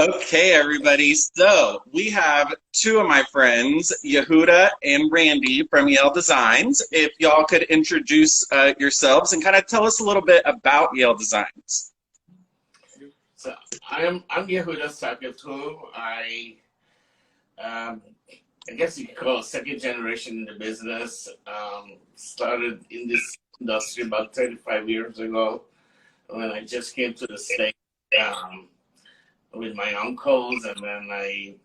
Okay, everybody. So we have two of my friends, Yehuda and Randy from Yael Designs. If y'all could introduce yourselves and kind of tell us a little bit about Yael Designs. So I'm Yehuda Sakatu. Um, I guess you could call it second generation in the business. Started in this industry about 35 years ago when I just came to the States with my uncles, and then I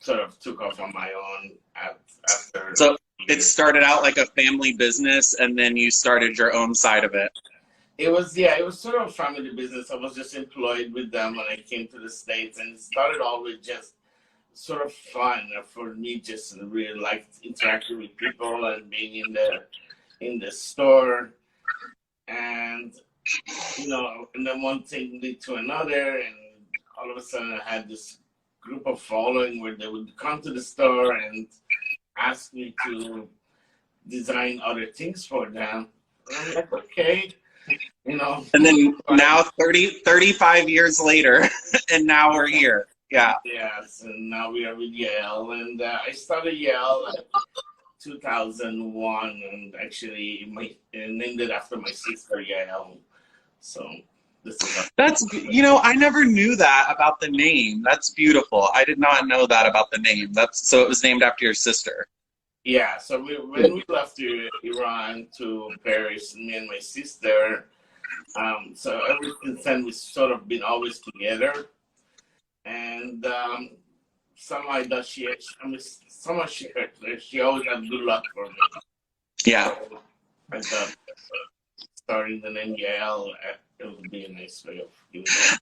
sort of took off on my own after. So it started out like a family business, and then you started your own side of it. It was sort of a family business. I was just employed with them when I came to the States, and it started all with just sort of fun for me. Just really liked interacting with people and being in the store, and and then one thing led to another, and all of a sudden I had this group of following where they would come to the store and ask me to design other things for them. And I'm like, okay. And then now 35 years later, and now we're here. Yeah. Yes, and now we are with Yael. And I started Yael in 2001, and actually named it after my sister, Yael. So this is I never knew that about the name. That's beautiful. I did not know that about the name. So it was named after your sister. Yeah, so when we left Iran to Paris, me and my sister, so ever since then we've sort of been always together. And somehow she always had good luck for me. Yeah. So I thought starting the name Yael, it would be a nice way of doing that.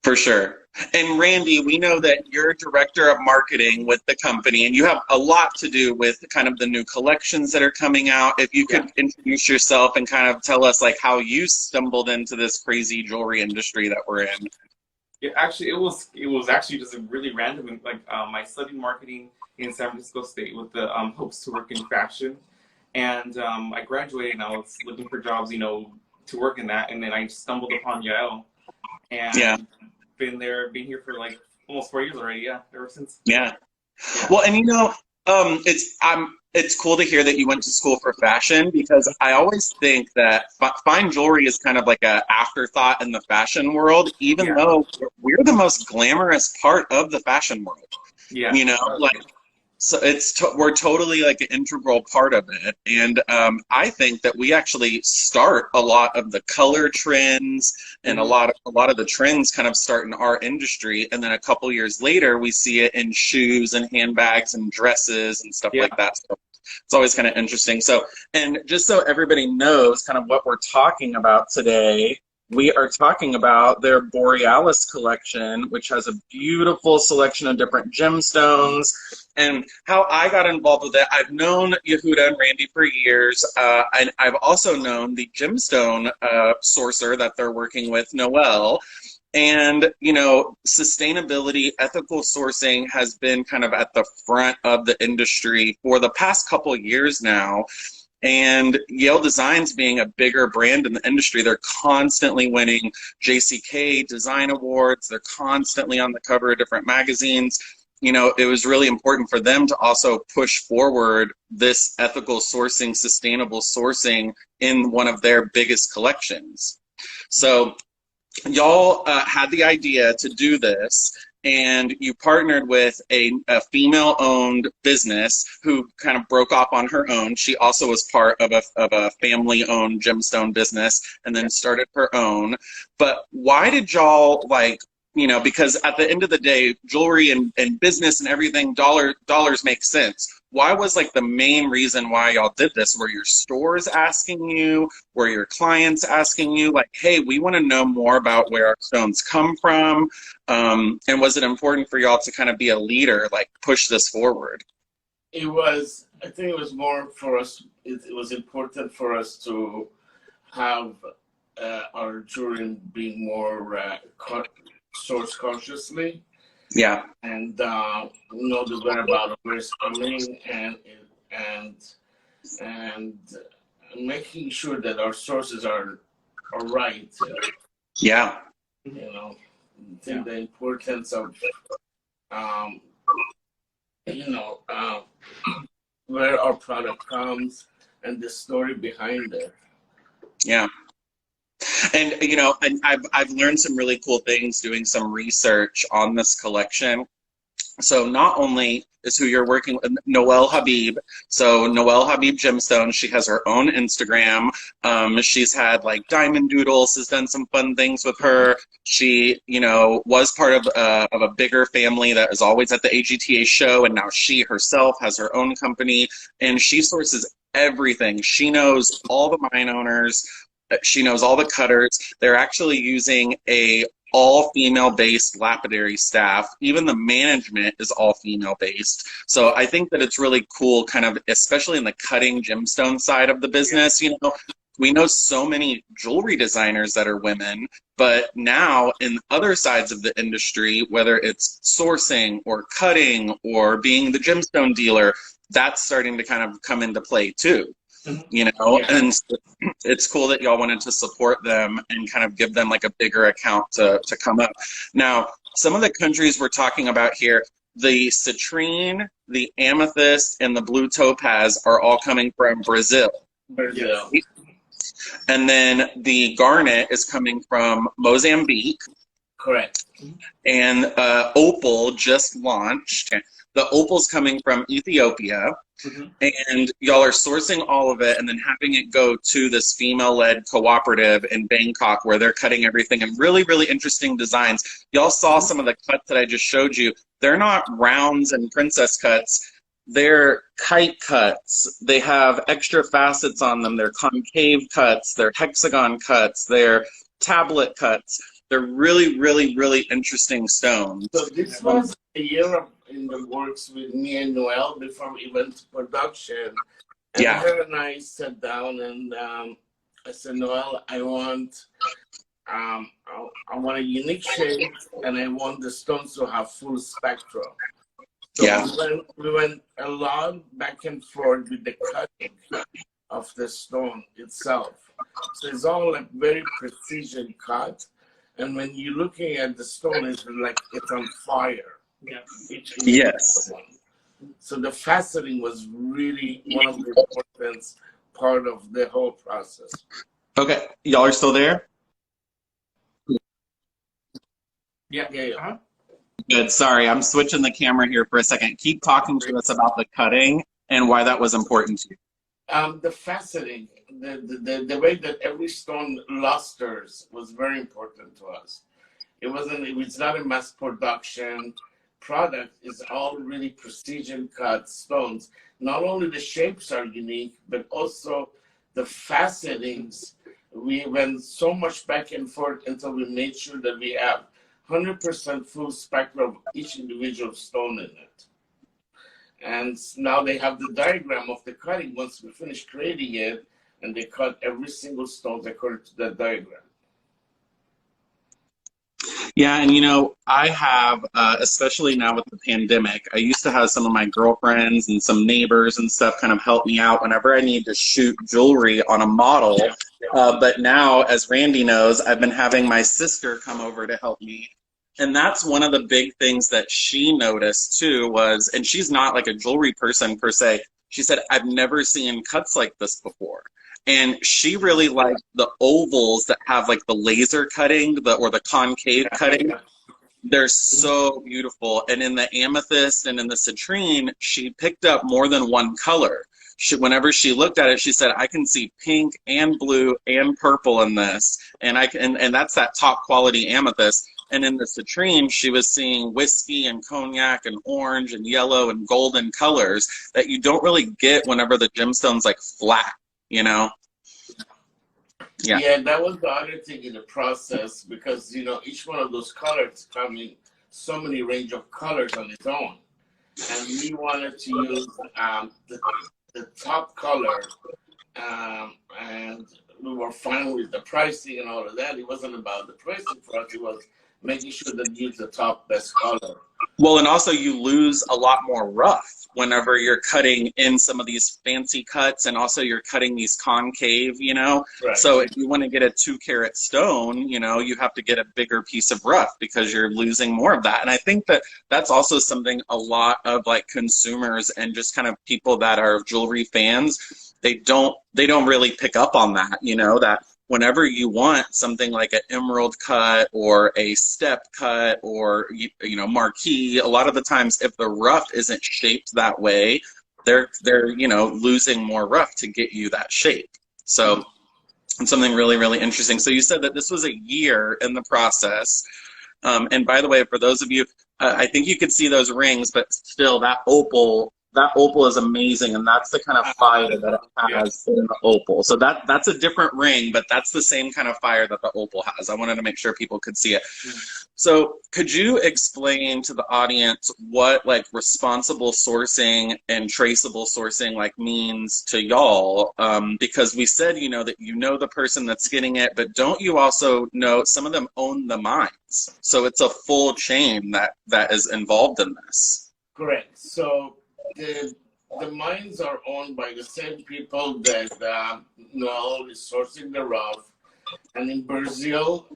For sure. And Randy, we know that you're director of marketing with the company, and you have a lot to do with kind of the new collections that are coming out. If you could introduce yourself and kind of tell us like how you stumbled into this crazy jewelry industry that we're in. Yeah, actually, it was actually just a really random. Like, I studied marketing in San Francisco State with the hopes to work in fashion, and I graduated and I was looking for jobs, to work in that, and then I stumbled upon Yael, and been here for like almost 4 years already. Yeah, ever since. Yeah. Well, and it's cool to hear that you went to school for fashion, because I always think that fine jewelry is kind of like an afterthought in the fashion world, even though we're the most glamorous part of the fashion world. Yeah. So we're totally like an integral part of it. And I think that we actually start a lot of the color trends, and a lot of the trends kind of start in our industry. And then a couple years later, we see it in shoes and handbags and dresses and stuff like that. So it's always kind of interesting. So, and just so everybody knows kind of what we're talking about today, we are talking about their Borealis collection, which has a beautiful selection of different gemstones. And how I got involved with it, I've known Yehuda and Randy for years, and I've also known the gemstone sourcer that they're working with, Noel. And, sustainability, ethical sourcing has been kind of at the front of the industry for the past couple of years now. And Yael Designs being a bigger brand in the industry, they're constantly winning JCK design awards. They're constantly on the cover of different magazines. It was really important for them to also push forward this ethical sourcing, sustainable sourcing in one of their biggest collections. So y'all had the idea to do this, and you partnered with a female-owned business who kind of broke off on her own. She also was part of a family-owned gemstone business and then started her own. But why did y'all because at the end of the day, jewelry and business and everything, dollars make sense. Why was the main reason why y'all did this? Were your stores asking you? Were your clients asking you hey, we want to know more about where our stones come from? And was it important for y'all to kind of be a leader, push this forward? I think it was more for us. It was important for us to have our jewelry being more source consciously. Yeah. And know the whereabouts of where it's coming, and making sure that our sources are right. Yeah. think the importance of, you know, where our product comes and the story behind it. Yeah. And and I've learned some really cool things doing some research on this collection. So not only is who you're working with Noelle Habib. So Noelle Habib Gemstone, she has her own Instagram. She's had like Diamond Doodles, has done some fun things with her. She, was part of a bigger family that is always at the AGTA show, and now she herself has her own company, and she sources everything. She knows all the mine owners. She knows all the cutters. They're actually using a all-female based lapidary staff. Even the management is all female based. So I think that it's really cool, kind of, especially in the cutting gemstone side of the business. We know so many jewelry designers that are women, but now in other sides of the industry, whether it's sourcing or cutting or being the gemstone dealer, that's starting to kind of come into play too. And it's cool that y'all wanted to support them and kind of give them like a bigger account to come up. Now, some of the countries we're talking about here, the citrine, the amethyst, and the blue topaz are all coming from Brazil. And then the garnet is coming from Mozambique. Correct. And opal just launched. The opal's coming from Ethiopia. And y'all are sourcing all of it and then having it go to this female-led cooperative in Bangkok where they're cutting everything in really, really interesting designs. Y'all saw some of the cuts that I just showed you. They're not rounds and princess cuts. They're kite cuts. They have extra facets on them. They're concave cuts. They're hexagon cuts. They're tablet cuts. They're really, really, really interesting stones. So this was a year in the works with me and Noelle before we went to production. And her and I sat down and I said, Noelle, I want a unique shape and I want the stones to have full spectrum. So we went a lot back and forth with the cutting of the stone itself. So it's all like very precision cut. And when you're looking at the stone, it's like it's on fire. Yes. So the faceting was really one of the important part of the whole process. Okay, y'all are still there? Yeah. Good. Sorry, I'm switching the camera here for a second. Keep talking to us about the cutting and why that was important to you. The faceting, the way that every stone lusters was very important to us. It's not a mass production product. It's all really precision cut stones. Not only the shapes are unique, but also the facetings. We went so much back and forth until we made sure that we have 100% full spectrum of each individual stone in it. And now they have the diagram of the cutting once we finish creating it, and they cut every single stone according to that diagram. Yeah, and I have, especially now with the pandemic, I used to have some of my girlfriends and some neighbors and stuff kind of help me out whenever I need to shoot jewelry on a model. But now, as Randy knows, I've been having my sister come over to help me. And that's one of the big things that she noticed too was, and she's not like a jewelry person per se, she said, I've never seen cuts like this before. And she really liked the ovals that have like the laser cutting or the concave cutting. They're so beautiful. And in the amethyst and in the citrine, she picked up more than one color. Whenever she looked at it, she said, I can see pink and blue and purple in this. And that's that top quality amethyst. And in the citrine, she was seeing whiskey and cognac and orange and yellow and golden colors that you don't really get whenever the gemstone's like flat, Yeah, that was the other thing in the process because, each one of those colors come in so many range of colors on its own. And we wanted to use the top color and we were fine with the pricing and all of that. It wasn't about the pricing for us. It was making sure that you use the top best color. Well, and also you lose a lot more rough whenever you're cutting in some of these fancy cuts, and also you're cutting these concave, you know? Right. So if you want to get a 2-carat stone, you know, you have to get a bigger piece of rough because you're losing more of that. And I think that that's also something a lot of like consumers and just kind of people that are jewelry fans, they don't really pick up on that, you know, that whenever you want something like an emerald cut or a step cut or, you know, marquee, a lot of the times if the rough isn't shaped that way, they're you know, losing more rough to get you that shape. So it's something really, really interesting. So you said that this was a year in the process. And by the way, for those of you, I think you could see those rings, but still that opal is amazing, and that's the kind of fire that it has in the opal. So that's a different ring, but that's the same kind of fire that the opal has. I wanted to make sure people could see it. So could you explain to the audience what like responsible sourcing and traceable sourcing like means to y'all? Because we said, you know, that you know the person that's getting it, but don't you also know some of them own the mines? So it's a full chain that is involved in this. Correct. So the mines are owned by the same people that Noel is sourcing the rough. And in Brazil,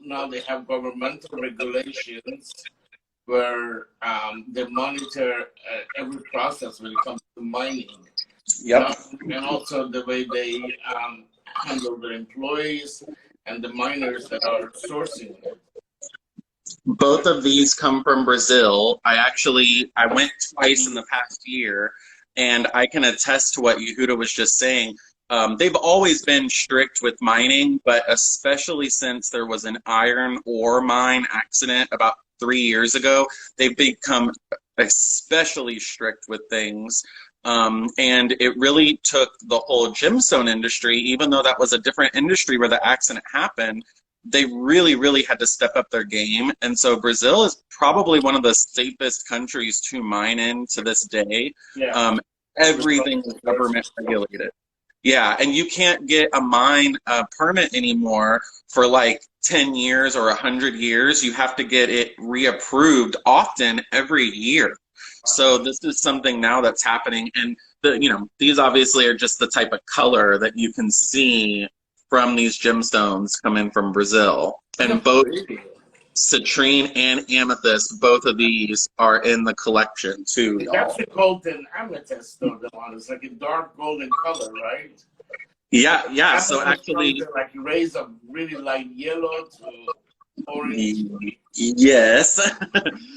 now they have governmental regulations where they monitor every process when it comes to mining. Yep. And also the way they handle their employees and the miners that are sourcing it. Both of these come from Brazil. I went twice in the past year, and I can attest to what Yehuda was just saying. They've always been strict with mining, but especially since there was an iron ore mine accident about 3 years ago, they've become especially strict with things. And it really took the whole gemstone industry, even though that was a different industry where the accident happened, they really, really had to step up their game. And so Brazil is probably one of the safest countries to mine in to this day. Yeah. Everything is government regulated. Yeah, and you can't get a mine permit anymore for like 10 years or 100 years. You have to get it reapproved often every year. So this is something now that's happening. And, you know, these obviously are just the type of color that you can see from these gemstones coming from Brazil. And both citrine and amethyst, both of these are in the collection too. It's actually called an amethyst, though, the one. It's like a dark golden color, right? Yeah. Amethyst So actually, like rays of really light yellow to orange. Yes.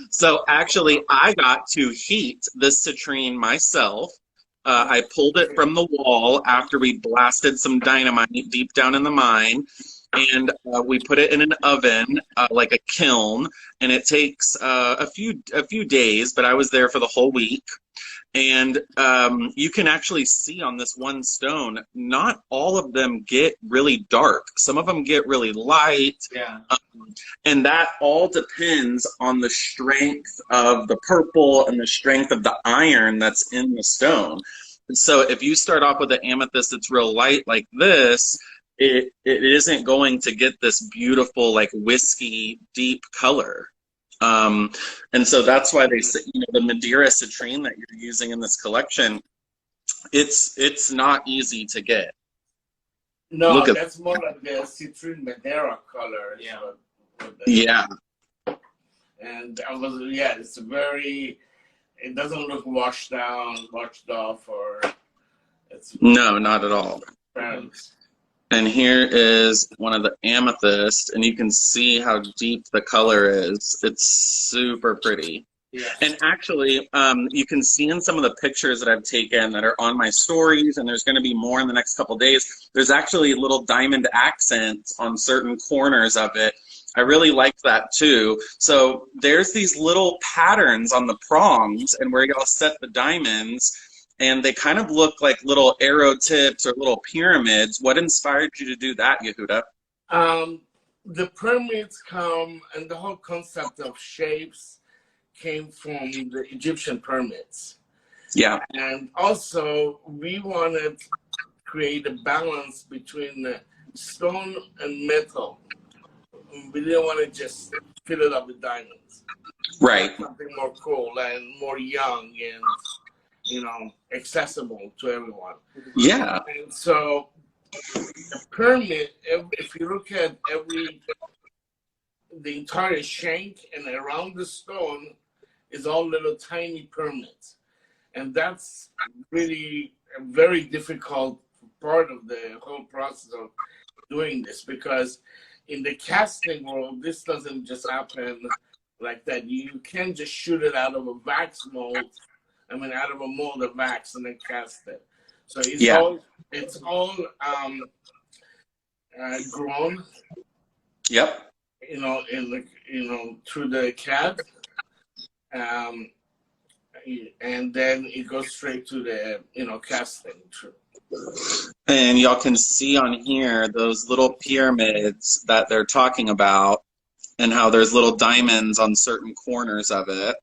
So actually, I got to heat this citrine myself. I pulled it from the wall after we blasted some dynamite deep down in the mine, and we put it in an oven, like a kiln, and it takes a few days, but I was there for the whole week. And you can actually see on this one stone, not all of them get really dark. Some of them get really light. Yeah. And that all depends on the strength of the purple and the strength of the iron that's in the stone. So if you start off with an amethyst that's real light like this, it isn't going to get this beautiful, like whiskey deep color. And so that's why they say, you know, the Madeira citrine that you're using in this collection, it's not easy to get. No, that's more like the citrine Madeira color. Yeah. Yeah. And it's very, it doesn't look washed off, or it's No, not at all. friends. And here is one of the amethyst, and you can see how deep the color is. It's super pretty. Yeah. And actually, you can see in some of the pictures that I've taken that are on my stories, and there's going to be more in the next couple of days, there's actually little diamond accents on certain corners of it. I really like that too. So there's these little patterns on the prongs and where y'all set the diamonds, and they kind of look like little arrow tips or little pyramids. What inspired you to do that, Yehuda? The pyramids come, and the whole concept of shapes came from the Egyptian pyramids. Yeah. And also, we wanted to create a balance between stone and metal. We didn't want to just fill it up with diamonds. Right. Something more cool and more young and, you know, accessible to everyone. Yeah. And so the pyramid, if you look at the entire shank and around the stone is all little tiny pyramids. And that's really a very difficult part of the whole process of doing this, because in the casting world, this doesn't just happen like that. You can't just shoot it out of a wax mold, out of a mold of wax and then cast it. So it's all grown. Yep. You know, through the CAD, and then it goes straight to the casting. True. And y'all can see on here those little pyramids that they're talking about, and how there's little diamonds on certain corners of it.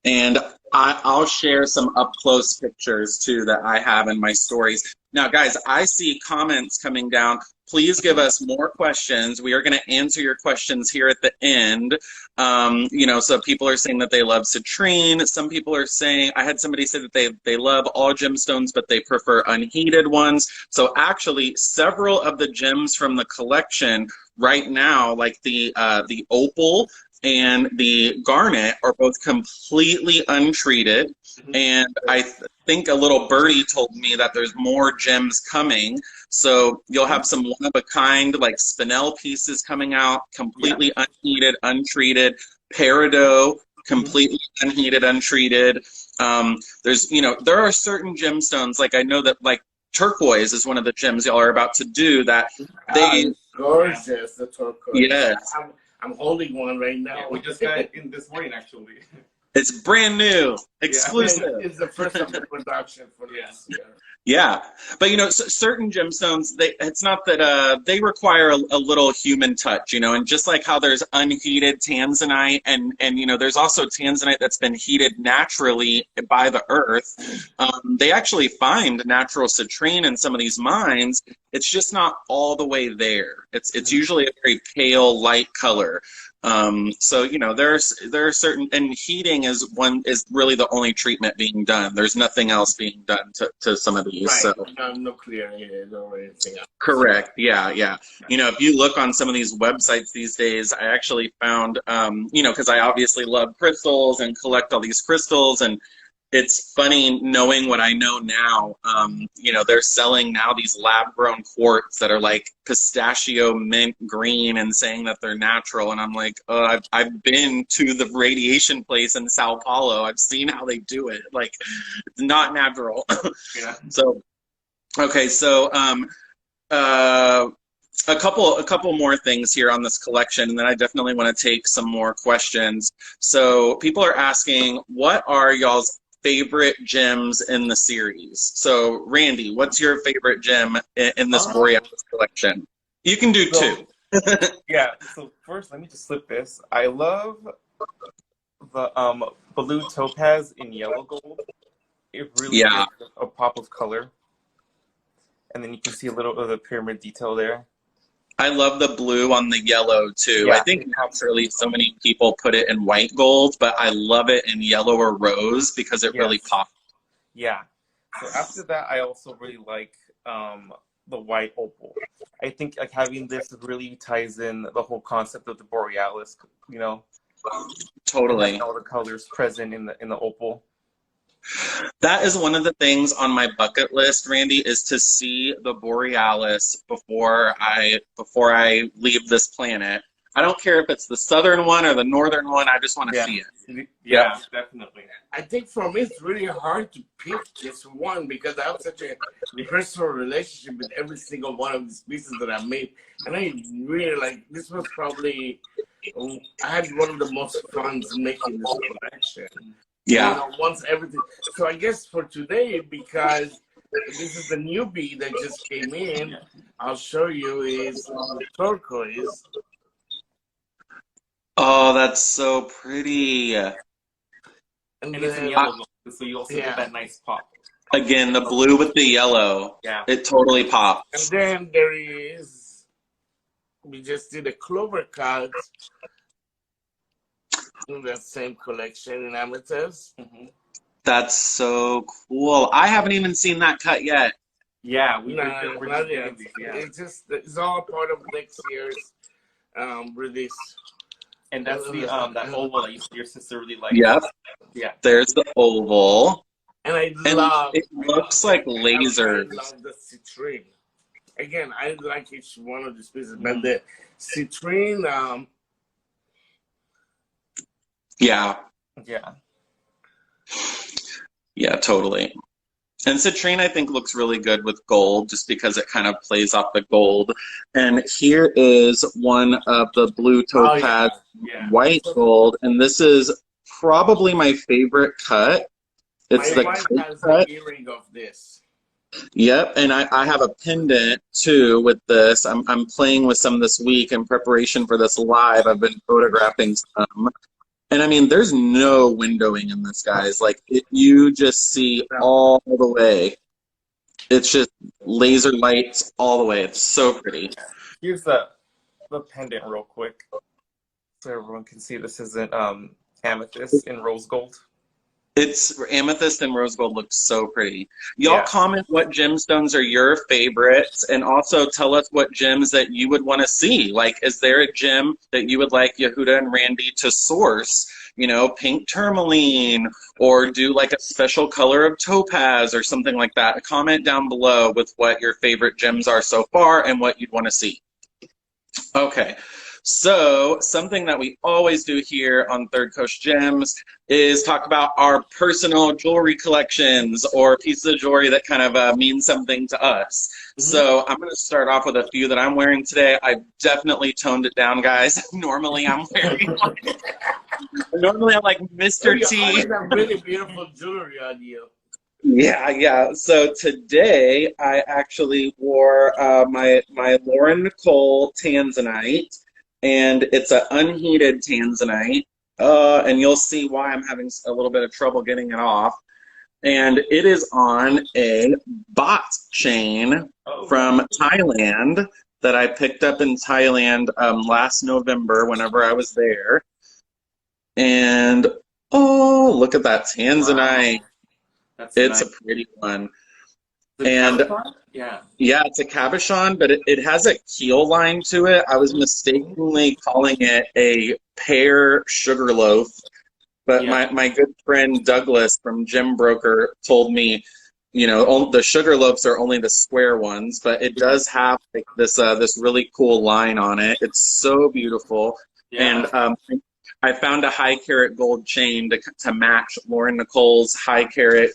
And I'll share some up close pictures too that I have in my stories. Now, guys, I see comments coming down. Please give us more questions. We are going to answer your questions here at the end. So people are saying that they love citrine. Some people are saying, I had somebody say that they love all gemstones, but they prefer unheated ones. So actually, several of the gems from the collection right now, like the opal and the garnet, are both completely untreated. And I think a little birdie told me that there's more gems coming. So you'll have some one-of-a-kind, like spinel pieces coming out, completely unheated, untreated. Peridot, completely unheated, untreated. There are certain gemstones, like I know that like turquoise is one of the gems y'all are about to do that they... gorgeous, the turquoise. Yes. I'm holding one right now. Yeah, we just got it in this morning, actually. It's brand new, exclusive. Yeah. It's the first of the production for this year. Yeah, but certain gemstones, it's not that they require a little human touch, and just like how there's unheated tanzanite and there's also tanzanite that's been heated naturally by the earth. They actually find natural citrine in some of these mines. It's just not all the way there. It's usually a very pale, light color. There are certain, and heating is really the only treatment being done. There's nothing else being done to some of these. Right. So Nuclear heated or anything else. correct. Yeah. If you look on some of these websites these days, I actually found, because I obviously love crystals and collect all these crystals, and it's funny knowing what I know now. They're selling now these lab-grown quartz that are like pistachio mint green and saying that they're natural. And I'm like, I've been to the radiation place in Sao Paulo. I've seen how they do it. Like, it's not natural. Yeah. So, okay. So, a couple more things here on this collection, and then I definitely want to take some more questions. So people are asking, what are y'all's favorite gems in the series? So Randy, what's your favorite gem in this Borealis collection? You can do two. Yeah, so first let me just slip this. I love the blue topaz in yellow gold. It really gives a pop of color. And then you can see a little of the pyramid detail there. I love the blue on the yellow too. Yeah. I think naturally so many people put it in white gold, but I love it in yellow or rose because it really pops. Yeah. So after that, I also really like the white opal. I think like having this really ties in the whole concept of the Borealis, Totally. all the colors present in the opal. That is one of the things on my bucket list, Randy, is to see the Borealis before I leave this planet. I don't care if it's the southern one or the northern one. I just want to see it. Yeah, definitely. I think for me it's really hard to pick this one because I have such a personal relationship with every single one of these pieces that I made, and I really this was probably I had one of the most fun making this collection. Yeah. Once everything. So I guess for today, because this is the newbie that just came in, I'll show you is the turquoise. Oh, that's so pretty. And it's in yellow, so you also get that nice pop. Again, the blue with the yellow. Yeah. It totally pops. And then there is we just did a clover cut in that same collection in Amethyst. That's so cool. I haven't even seen that cut yet. Yeah, No, we're not just yet. getting these, yeah. It's all part of next year's release. And that's the that oval that your sister really likes. Yep. Yeah. There's the oval. And And it looks like lasers. I love the citrine. Again, I like each one of these pieces, but the citrine, Yeah. Yeah. Yeah, totally. And citrine, I think, looks really good with gold just because it kind of plays off the gold. And here is one of the blue topaz white gold. And this is probably my favorite cut. It's my wife has an earring of this. Yep, and I have a pendant too with this. I'm playing with some this week in preparation for this live. I've been photographing some. And I mean, there's no windowing in this, guys. Like, you just see all the way. It's just laser lights all the way. It's so pretty. Here's the pendant real quick, so everyone can see. This is an amethyst in rose gold. It's amethyst and rose gold looks so pretty. Y'all comment what gemstones are your favorites, and also tell us what gems that you would want to see. Like, is there a gem that you would like Yehuda and Randy to source? You know, pink tourmaline, or do like a special color of topaz or something like that. Comment down below with what your favorite gems are so far and what you'd want to see. Okay. So something that we always do here on Third Coast Gems is talk about our personal jewelry collections or pieces of jewelry that kind of mean something to us. So I'm going to start off with a few that I'm wearing today. I've definitely toned it down, guys. Normally I'm wearing normally I'm like Mr. T. You always have really beautiful jewelry on you. Yeah. So today I actually wore my Nicole Tanzanite. And it's an unheated Tanzanite, and you'll see why I'm having a little bit of trouble getting it off. And it is on a bot chain from Thailand that I picked up in Thailand last November whenever I was there. And, oh, look at that Tanzanite. Wow. It's nice. A pretty one. And yeah, it's a cabochon, but it has a keel line to it. I was mistakenly calling it a pear sugar loaf, but my good friend Douglas from Gem Broker told me, you know, the sugar loaves are only the square ones, but it does have like this really cool line on it. It's so beautiful. And I found a high carat gold chain to match Lauren Nicole's high carat,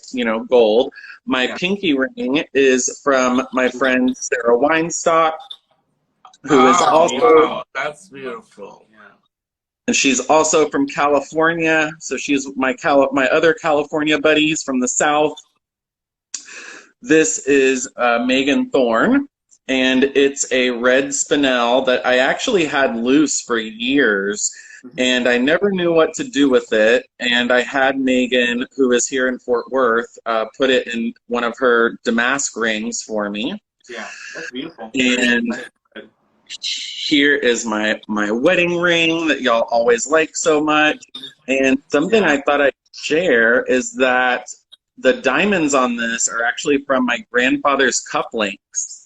gold. My pinky ring is from my friend Sarah Weinstock, who is also. Wow, that's beautiful. Yeah. And she's also from California, so she's my other California buddies from the South. This is Megan Thorne, and it's a red spinel that I actually had loose for years. And I never knew what to do with it. And I had Megan, who is here in Fort Worth, put it in one of her damask rings for me. Yeah, that's beautiful. And here is my wedding ring that y'all always like so much. And something I thought I'd share is that the diamonds on this are actually from my grandfather's cufflinks.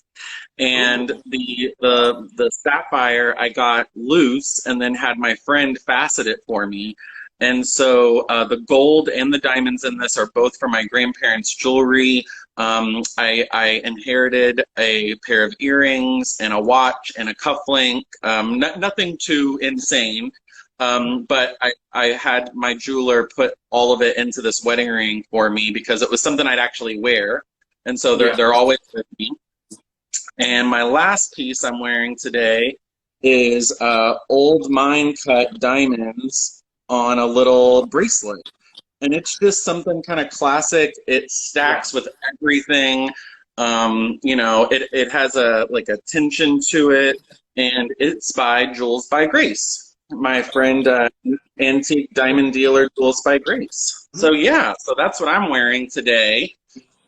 And the sapphire I got loose and then had my friend facet it for me. And so the gold and the diamonds in this are both from my grandparents' jewelry. I inherited a pair of earrings and a watch and a cufflink. Nothing too insane. But I had my jeweler put all of it into this wedding ring for me because it was something I'd actually wear. And so they're always with me. And my last piece I'm wearing today is old mine cut diamonds on a little bracelet. And it's just something kind of classic. It stacks with everything. It has a tension to it. And it's by Jewels by Grace, my friend, antique diamond dealer, Jewels by Grace. So so that's what I'm wearing today.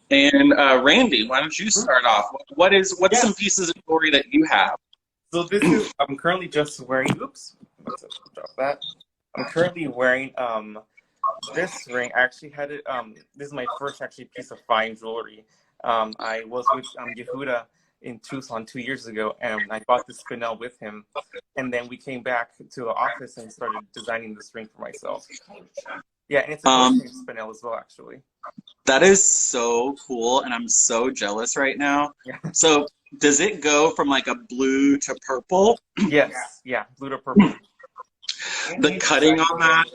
And Randy, why don't you start off? What's some pieces of jewelry that you have? So this is, I'm currently just wearing, oops, let's drop that. I'm currently wearing this ring. I actually had it, this is my first actually piece of fine jewelry. I was with Yehuda in Tucson 2 years ago, and I bought this spinel with him. And then we came back to the office and started designing this ring for myself. Yeah, and it's a spinel as well, actually. That is so cool, and I'm so jealous right now. Yeah. So does it go from like a blue to purple? Yes, yeah, blue to purple. The cutting on that,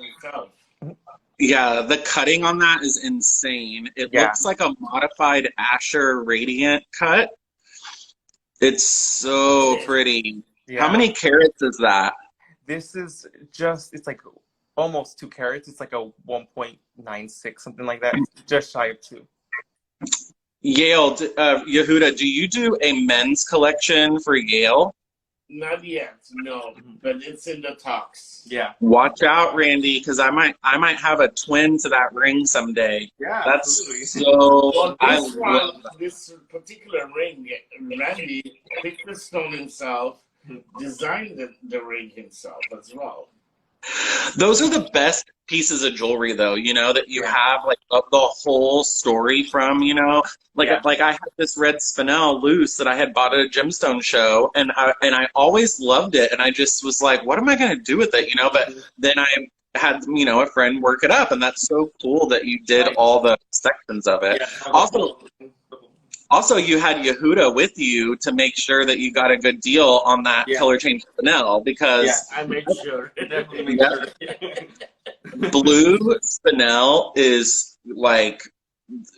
yeah, the cutting on that is insane. It looks like a modified Asher Radiant cut. It's so pretty. Yeah. How many carats is that? This is just, it's like almost 2 carats. It's like a 1.96, something like that. It's just shy of 2. Yael, Yehuda, do you do a men's collection for Yael? Not yet, no, but it's in the talks. Yeah. Watch out, Randy, because I might have a twin to that ring someday. Yeah, that's absolutely. so. Well, this particular ring, Randy picked the stone himself, designed the ring himself as well. Those are the best pieces of jewelry, though, you know, that you have like the whole story from, you know, like I had this red spinel loose that I had bought at a gemstone show, and I always loved it, and I just was like, what am I going to do with it, you know? But then I had, you know, a friend work it up, and that's so cool that you did all the sections of it. Yeah. Also, you had Yehuda with you to make sure that you got a good deal on that color change spinel, because I made sure. Blue spinel is like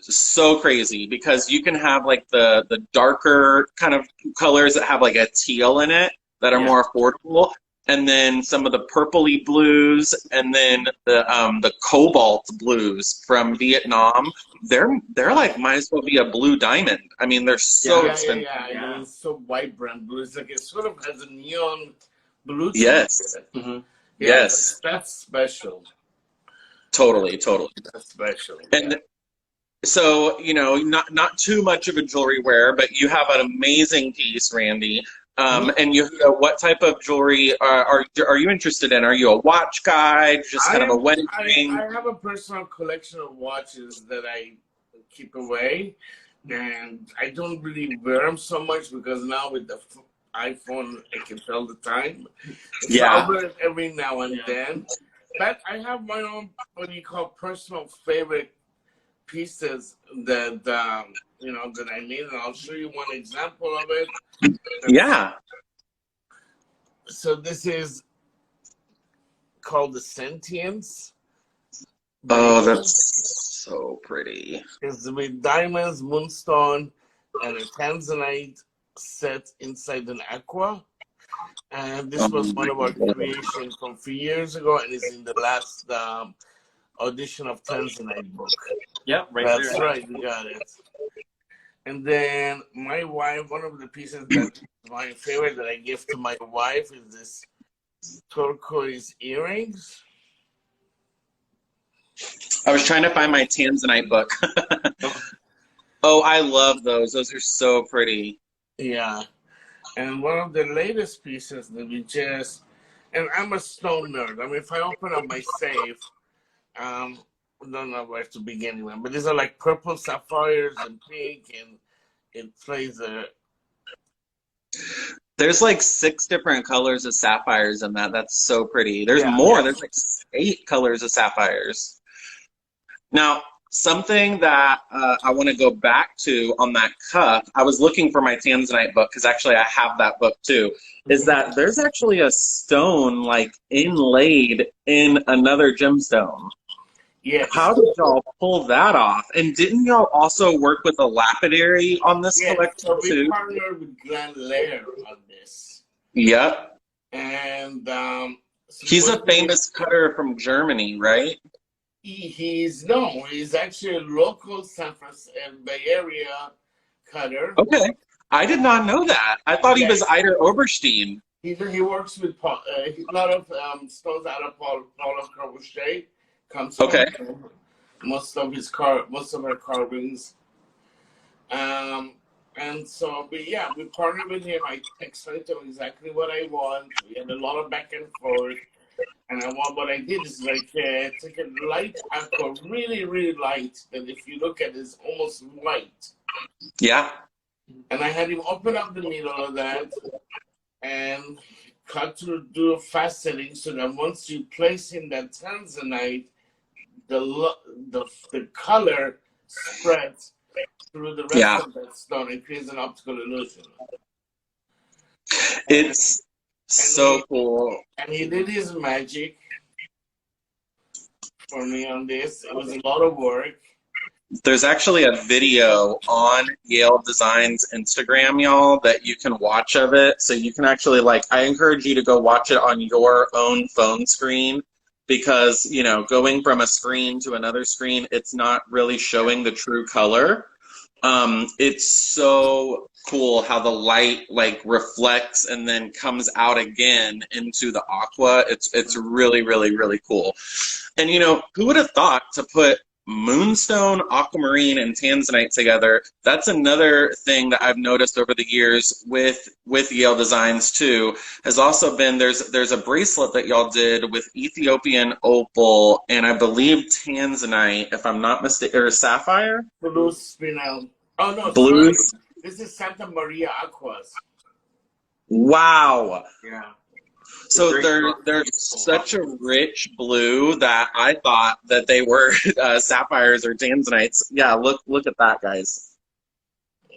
so crazy, because you can have like the darker kind of colors that have like a teal in it that are more affordable, and then some of the purpley blues, and then the cobalt blues from Vietnam. They're like, might as well be a blue diamond. I mean, they're so expensive. Yeah. It's so vibrant blue. It's like it sort of has a neon blue. Yes. Yes. That's special. Totally. That's special. And so, you know, not too much of a jewelry wearer, but you have an amazing piece, Randy. And you know, what type of jewelry are you interested in? Are you a watch guy? Just kind of a wedding ring? I have a personal collection of watches that I keep away, and I don't really wear them so much, because now with the iPhone, I can tell the time. So I wear it every now and then. But I have my own, what you call, personal favorite pieces that you know, that I made, and I'll show you one example of it. Yeah. So this is called the Sentience. Oh, that's so pretty. It's with diamonds, moonstone, and a Tanzanite set inside an aqua. And this was one of our creations from a few years ago, and it's in the last audition of Tanzanite book. Yeah, That's there. right, you got it. And then my wife, one of the pieces that's my favorite that I give to my wife is this turquoise earrings. I was trying to find my Tanzanite book. Oh, I love those. Those are so pretty. Yeah. And one of the latest pieces that we just, and I'm a stone nerd. I mean, if I open up my safe, I don't know where to begin with, but these are like purple sapphires and pink, and it plays a... There's like 6 different colors of sapphires in that. That's so pretty. There's more. There's like 8 colors of sapphires. Now, something that I want to go back to on that cuff, I was looking for my Tanzanite book, because actually I have that book too, is that there's actually a stone like inlaid in another gemstone. Yes. How did y'all pull that off? And didn't y'all also work with a lapidary on this collection so we too? partnered with Garnet on this. Yep. And he's a famous cutter from Germany, right? He's actually a local San Francisco Bay Area cutter. Okay. I did not know that. I thought he was Eider Oberstein. He works with a lot of stones out of Paul of Crochet. Comes from most of our carvings. And And so, we partnered with him. I explained to him exactly what I want. We had a lot of back and forth. And what I did is like took a light aqua, really, really light, that if you look at it, is almost white. Yeah. And I had him open up the middle of that and cut to do a fast setting so that once you place in that Tanzanite, the color spreads through the rest of that stone and creates an optical illusion. It's so cool. And he did his magic for me on this. It was a lot of work. There's actually a video on Yael Designs Instagram, y'all, that you can watch of it. So you can actually, like, I encourage you to go watch it on your own phone screen because, you know, going from a screen to another screen, it's not really showing the true color. It's so cool how the light like reflects and then comes out again into the aqua. It's really, really, really cool. And you know, who would have thought to put moonstone, aquamarine, and tanzanite together? That's another thing that I've noticed over the years with Yael Designs too, has also been there's a bracelet that y'all did with Ethiopian opal and I believe tanzanite, if I'm not mistaken, or sapphire? Blue spinel. Oh no, Blues. sorry. This is Santa Maria Aquas. Wow. Yeah. So they're such a rich blue that I thought that they were sapphires or tanzanites. Yeah, look at that, guys.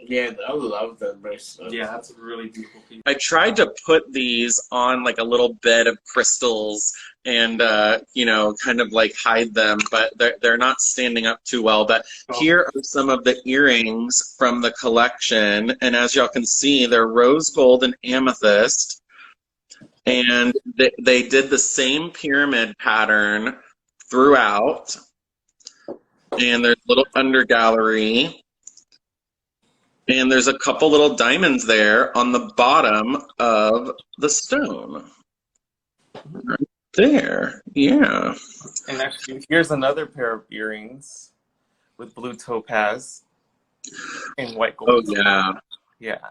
Yeah, I love that bracelet. Yeah, that's a really beautiful piece. I tried to put these on like a little bed of crystals and you know, kind of like hide them, but they're not standing up too well. But here are some of the earrings from the collection, and as y'all can see, they're rose gold and amethyst. And they did the same pyramid pattern throughout. And there's a little under gallery. And there's a couple little diamonds there on the bottom of the stone. Right there. Yeah. And actually, here's another pair of earrings with blue topaz and white gold. Oh, yeah. Yeah.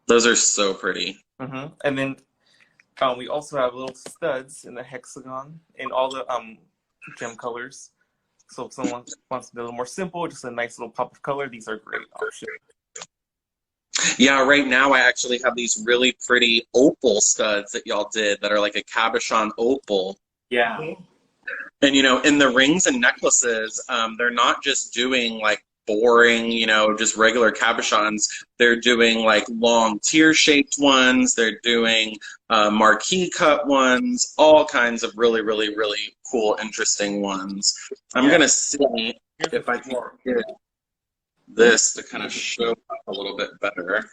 Those are so pretty. Mm-hmm. And then we also have little studs in the hexagon in all the gem colors. So if someone wants to be a little more simple, just a nice little pop of color, these are great options. Yeah, right now I actually have these really pretty opal studs that y'all did that are like a cabochon opal. Yeah. And, you know, in the rings and necklaces, they're not just doing like boring, you know, just regular cabochons. They're doing like long tear-shaped ones. They're doing marquee cut ones, all kinds of really, really, really cool, interesting ones. I'm going to see if I can get this to kind of show up a little bit better.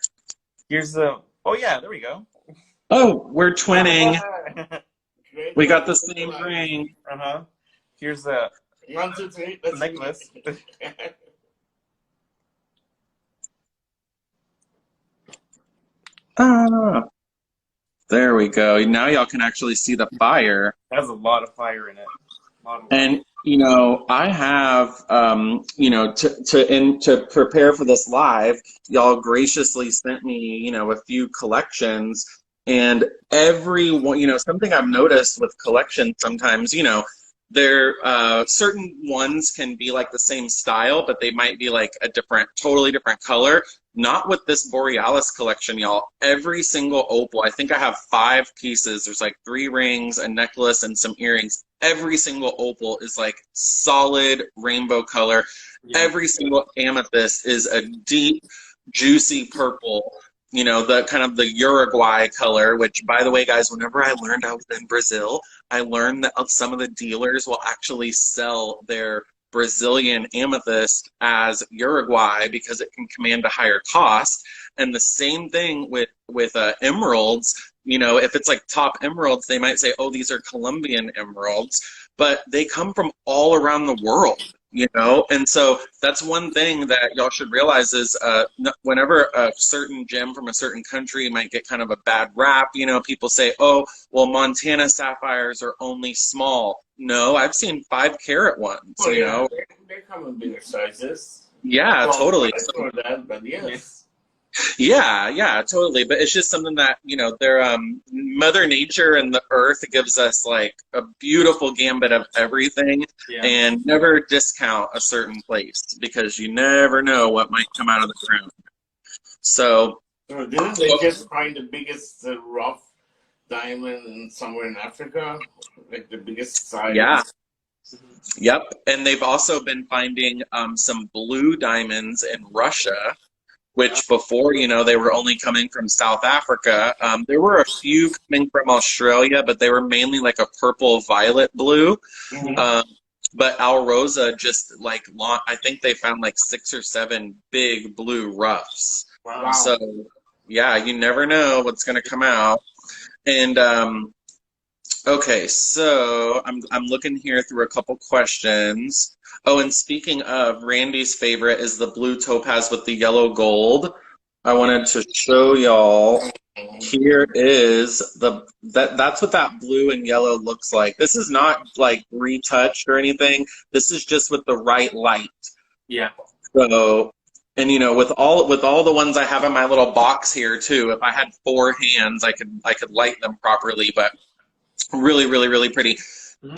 Here's the, oh yeah, there we go. Oh, we're twinning. We got the same ring. Uh-huh. Here's the 1, 2, 3. necklace. Ah, there we go. Now y'all can actually see the fire. It has a lot of fire in it. And you know, I have, you know, to prepare for this live, y'all graciously sent me, you know, a few collections, and every one, you know, something I've noticed with collections sometimes, you know, there certain ones can be like the same style, but they might be like a totally different color. Not with this Borealis collection, y'all. Every single opal, I think I have 5 pieces. There's like 3 rings, a necklace, and some earrings. Every single opal is like solid rainbow color. Yeah. Every single amethyst is a deep, juicy purple. You know, the kind of the Uruguay color, which, by the way, guys, whenever I learned I was in Brazil, I learned that some of the dealers will actually sell their Brazilian amethyst as Uruguay because it can command a higher cost. And the same thing with emeralds. You know, if it's like top emeralds, they might say, oh, these are Colombian emeralds, but they come from all around the world, you know? And so that's one thing that y'all should realize is whenever a certain gem from a certain country might get kind of a bad rap, you know, people say, oh, well, Montana sapphires are only small. No, I've seen 5-carat ones, you know? They come in bigger sizes. Yeah, totally. For that, but yes. Yeah, yeah, totally. But it's just something that, they're Mother Nature and the earth gives us like a beautiful gambit of everything, Yeah. and never discount a certain place because you never know what might come out of the ground. So, So didn't they just find the biggest rough diamond somewhere in Africa? Like the biggest size? yeah. Yep. And they've also been finding some blue diamonds in Russia, which before, they were only coming from South Africa. There were a few coming from Australia, but they were mainly like a purple violet blue. But Alrosa just I think they found like 6 or 7 big blue roughs. Wow. So yeah, you never know what's going to come out. And okay, so I'm looking here through a couple questions. Oh, and speaking of, Randy's favorite is the blue topaz with the yellow gold. I wanted to show y'all. Here is that's what that blue and yellow looks like. This is not like retouched or anything. This is just with the right light. Yeah. So, and with all the ones I have in my little box here too, if I had 4 hands, I could light them properly, but really, really, really pretty.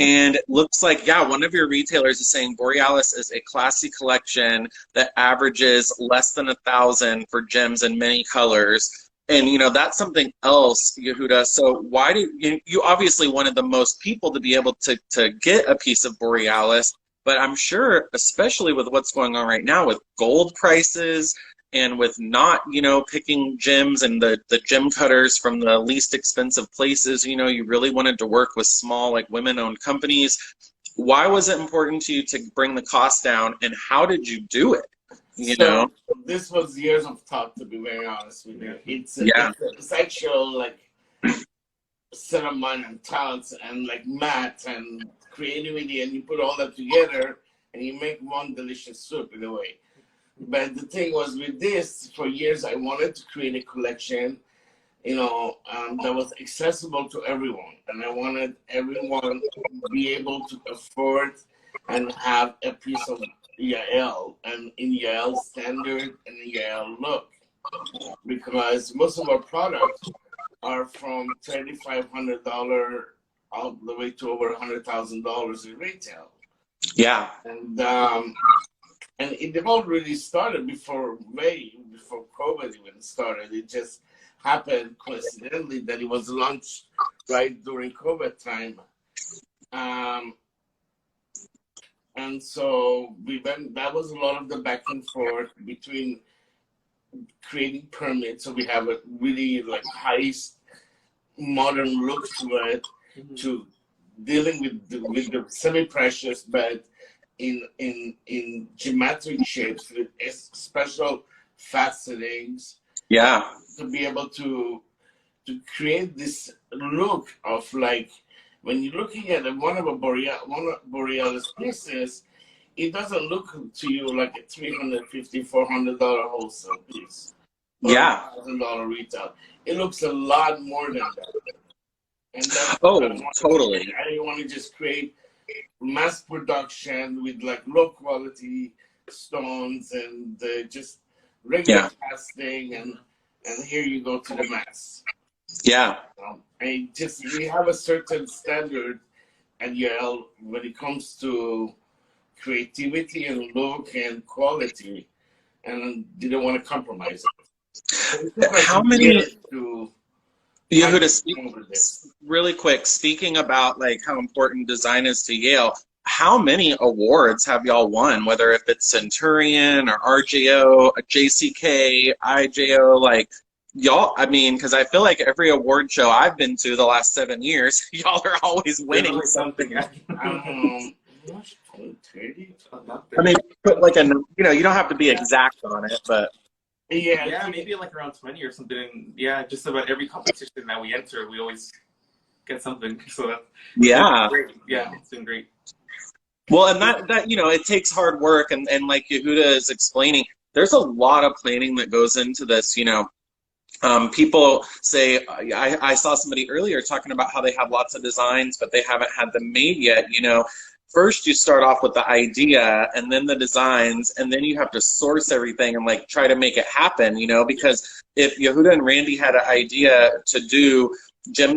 And it looks like, yeah, one of your retailers is saying Borealis is a classy collection that averages less than 1,000 for gems in many colors. And, that's something else, Yehuda. So why do you obviously wanted the most people to be able to get a piece of Borealis, but I'm sure, especially with what's going on right now with gold prices and with not, picking gems and the gem cutters from the least expensive places, you really wanted to work with small, like women-owned companies. Why was it important to you to bring the cost down, and how did you do it? So this was years of thought, to be very honest with you. It's actual like set of mind and talents and like math and creativity, and you put all that together and you make one delicious soup in a way. But the thing was with this, for years I wanted to create a collection, that was accessible to everyone. And I wanted everyone to be able to afford and have a piece of Yael, and in Yael standard and Yael look. Because most of our products are from $3,500 all the way to over $100,000 in retail. Yeah. And it all really started way before COVID even started. It just happened coincidentally that it was launched right during COVID time. And so that was a lot of the back and forth between creating permits. So we have a really like high modern look to it, to dealing with the semi-precious, but in geometric shapes with special facetings. Yeah. To be able to create this look of like, when you're looking at one of Borealis pieces, it doesn't look to you like a $350, $400 wholesale piece. Yeah. $1,000 retail. It looks a lot more than that. And that's totally. I didn't want to just create mass production with like low quality stones and just regular casting, and here you go to the mass. Yeah. We have a certain standard at Yael when it comes to creativity and look and quality, and didn't want to compromise it. How many? Yehuda, really quick, speaking about like how important design is to Yale, how many awards have y'all won, whether if it's Centurion or RJO, JCK, IJO, like y'all, I mean, because I feel like every award show I've been to the last 7 years, y'all are always winning something. I mean, put like you don't have to be exact on it, but yeah, maybe like around 20 or something. Yeah, just about every competition that we enter, we always get something. So that's great. Yeah, it's been great. Well, and that it takes hard work, and like Yehuda is explaining, there's a lot of planning that goes into this. People say, I saw somebody earlier talking about how they have lots of designs, but they haven't had them made yet. first you start off with the idea and then the designs, and then you have to source everything and like try to make it happen, you know, because if Yehuda and Randy had an idea to do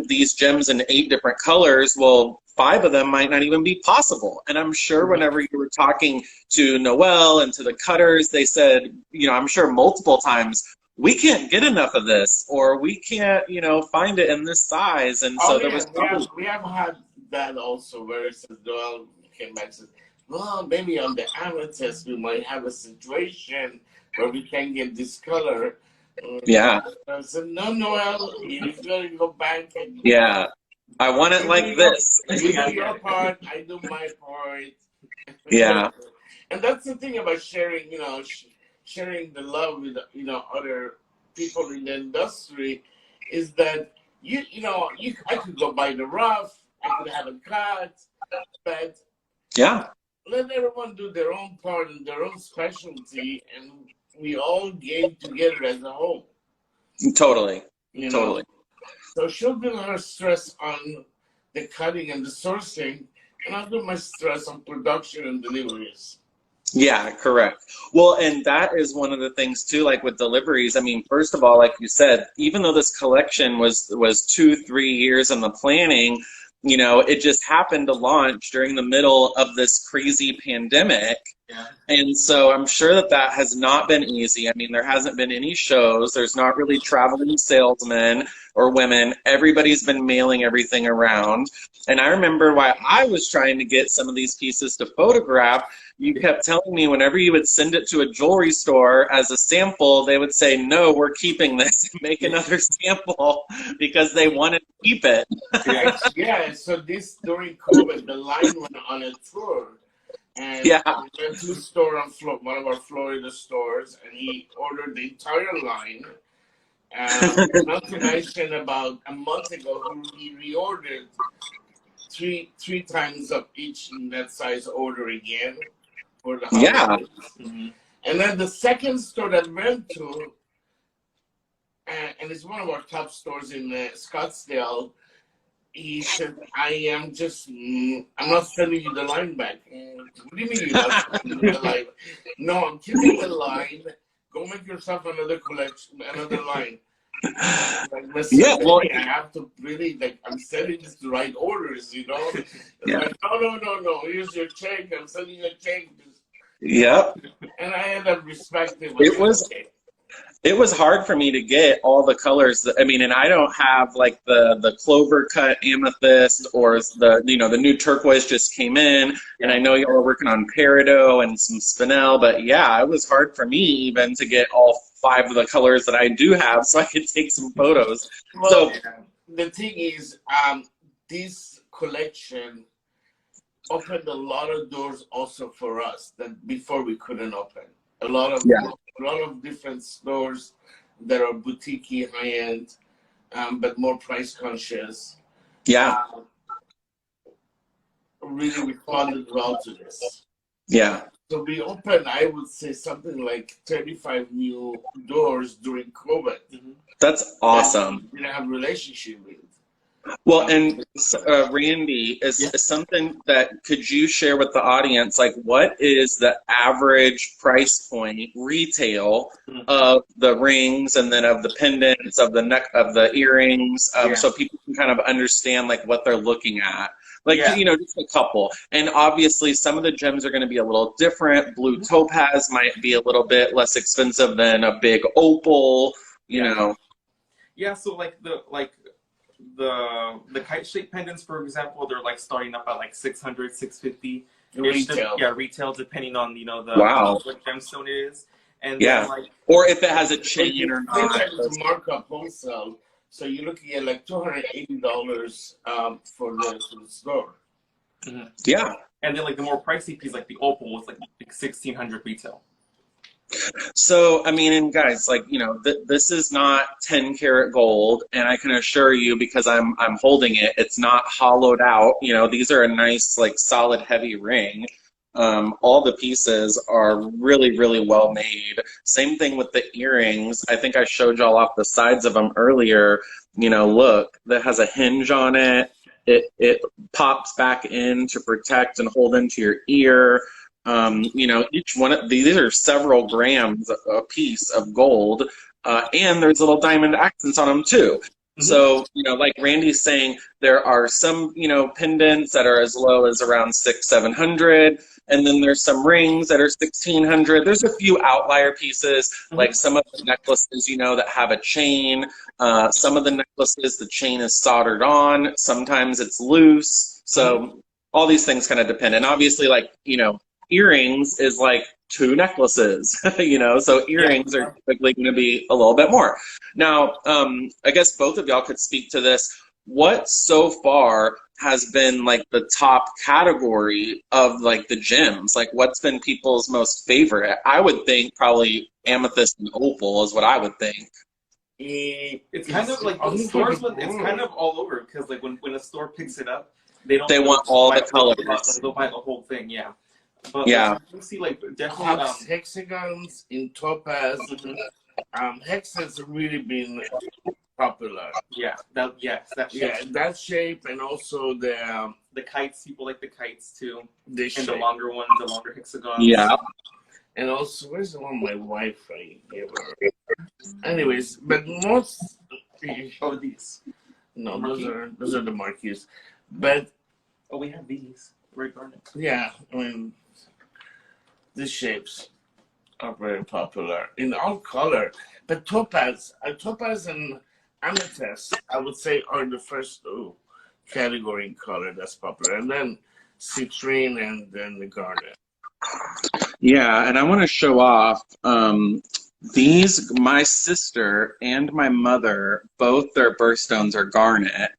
these gems in 8 different colors, well, 5 of them might not even be possible. And I'm sure whenever you were talking to Noelle and to the cutters, they said, you know, I'm sure multiple times, we can't get enough of this, or we can't, you know, find it in this size. And so there was we have had that also, where it says, Noelle came back and says, well, maybe on the Amethyst we might have a situation where we can get this color. Yeah. I said, no, Noelle, you gotta go back and yeah. I want it like this. You do your part, I do my part. Yeah. And that's the thing about sharing, you know, sharing the love with, you know, other people in the industry, is that I could go buy the rough, I could have it cut, but yeah, let everyone do their own part and their own specialty, and we all game together as a whole. Totally. You know? Totally. So she'll do her stress on the cutting and the sourcing, and I'll do my stress on production and deliveries. Yeah, correct. Well, and that is one of the things too, like with deliveries. I mean, first of all, like you said, even though this collection was 2-3 years in the planning, you know, it just happened to launch during the middle of this crazy pandemic. Yeah. And so I'm sure that has not been easy. I mean, there hasn't been any shows. There's not really traveling salesmen or women. Everybody's been mailing everything around. And I remember why I was trying to get some of these pieces to photograph. You kept telling me whenever you would send it to a jewelry store as a sample, they would say, no, we're keeping this, make another sample, because they wanted to keep it. Yeah, so this, during COVID, the line went on a tour. And yeah. we went to a store on one of our Florida stores, and he ordered the entire line. Not to mention, about a month ago, he reordered three times of each in that size order again for the holidays. Yeah. Mm-hmm. And then the second store that we went to, and it's one of our top stores in Scottsdale, he said, I'm not sending you the line back. What do you mean you're not sending me the line? No, I'm keeping the line. Go make yourself another collection, another line. Like, yeah, well, I have to really, like, I'm sending this to right orders, you know? Yeah. Like, no, here's your check. I'm sending you a check. Yep. And I end up respecting it was hard for me to get all the colors. I mean, and I don't have like the clover cut amethyst, or the new turquoise just came in, and I know y'all are working on peridot and some spinel, but yeah, it was hard for me even to get all 5 of the colors that I do have so I could take some photos. Well, so the thing is, this collection opened a lot of doors also for us that before we couldn't open. A lot of different stores that are boutique-y, high-end, but more price conscious. Yeah. Really responded well to this. Yeah. So we opened, I would say, something like 35 new doors during COVID. That's awesome. We didn't have a relationship with. Well, and Randy, is something that could you share with the audience, like what is the average price point retail of the rings, and then of the pendants, of the neck, of the earrings, so people can kind of understand like what they're looking at? Like, just a couple. And obviously some of the gems are going to be a little different. Blue topaz might be a little bit less expensive than a big opal, you know. Yeah, so like the kite shape pendants, for example, they're like starting up at like $600, $650 retail. Retail, depending on what gemstone it is. And then, or if it has a chain or not. Markup wholesale, so you're looking at like $280 for the store. Mm-hmm. Yeah, and then like the more pricey piece, like the opal, was like $1,600 retail. So, I mean, and guys, like, this is not 10 karat gold, and I can assure you, because I'm holding it, it's not hollowed out. These are a nice, like, solid, heavy ring. All the pieces are really, really well made. Same thing with the earrings. I think I showed y'all off the sides of them earlier. Look, that has a hinge on it. it pops back in to protect and hold into your ear. You know, each one of these are several grams a piece of gold, and there's little diamond accents on them too. So, you know, like Randy's saying, there are some, you know, pendants that are as low as around $600-700, and then there's some rings that are $1,600. There's a few outlier pieces, like some of the necklaces, you know, that have a chain. Some of the necklaces, the chain is soldered on. Sometimes it's loose. So all these things kind of depend. And obviously, like, you know, earrings is like 2 necklaces, you know, so earrings are typically going to be a little bit more. Now, I guess both of y'all could speak to this. What so far has been like the top category of like the gems? Like what's been people's most favorite? I would think probably amethyst and opal is what I would think. It's kind of like the stores, it's kind of all over, because like when a store picks it up, they want all the colors. They'll buy the whole thing, yeah. But yeah, you see, like definitely hexagons in topaz. Hex has really been popular. Yeah, that shape. That shape, and also the kites. People like the kites too. The and the longer ones, the longer hexagons. Yeah. And also, where's the one my wife I gave her? Anyways, but most these. No, those are the marquees. But we have these. Red Garnet. Yeah, I mean, these shapes are very popular in all color. But topaz and amethyst, I would say, are the first 2 category in color that's popular, and then citrine, and then the garnet. Yeah, and I want to show off these. My sister and my mother, both their birthstones are garnet.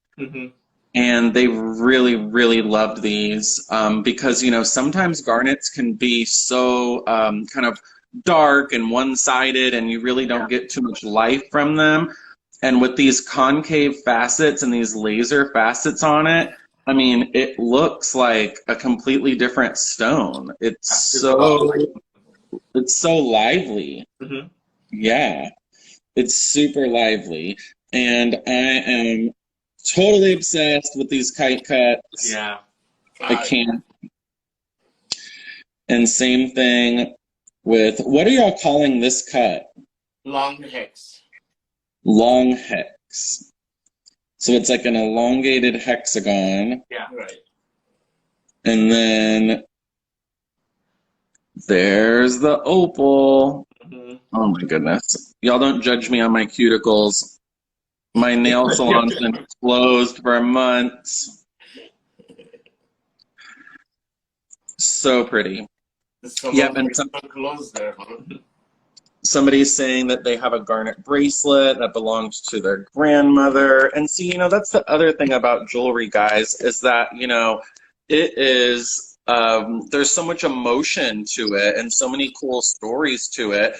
And they really, really loved these because, you know, sometimes garnets can be so kind of dark and one-sided, and you really don't get too much life from them. And with these concave facets and these laser facets on it, I mean, it looks like a completely different stone. It's so lively. Yeah, it's super lively. And I am totally obsessed with these kite cuts. Yeah. I can't. And same thing with, what are y'all calling this cut? Long hex. Long hex. So it's like an elongated hexagon. Yeah, right. And then there's the opal. Oh my goodness. Y'all don't judge me on my cuticles. My nail salon's been closed for months. So pretty. Yep, and somebody's saying that they have a garnet bracelet that belonged to their grandmother. And see, you know, that's the other thing about jewelry, guys, is that, you know, it is, there's so much emotion to it and so many cool stories to it.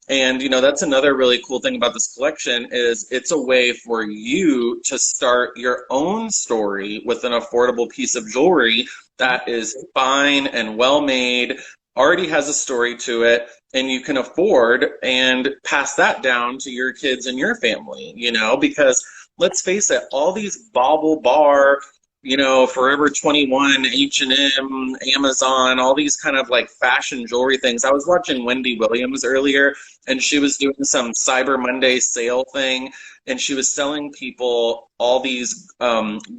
And, you know, that's another really cool thing about this collection is it's a way for you to start your own story with an affordable piece of jewelry that is fine and well-made, already has a story to it, and you can afford and pass that down to your kids and your family, you know, because let's face it, all these bauble bar, you know, Forever 21, H&M, Amazon, all these kind of like fashion jewelry things. I was watching Wendy Williams earlier, and she was doing some Cyber Monday sale thing, and she was selling people all these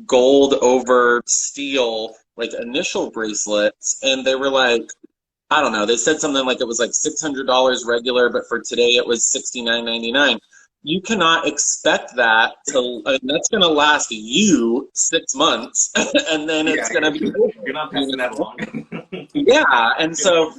gold over steel, like initial bracelets, and they were like, I don't know, they said something like it was like $600 regular, but for today it was $69.99. You cannot expect that to, that's going to last you 6 months, and then it's going to be. You're not passing that along. Yeah, and so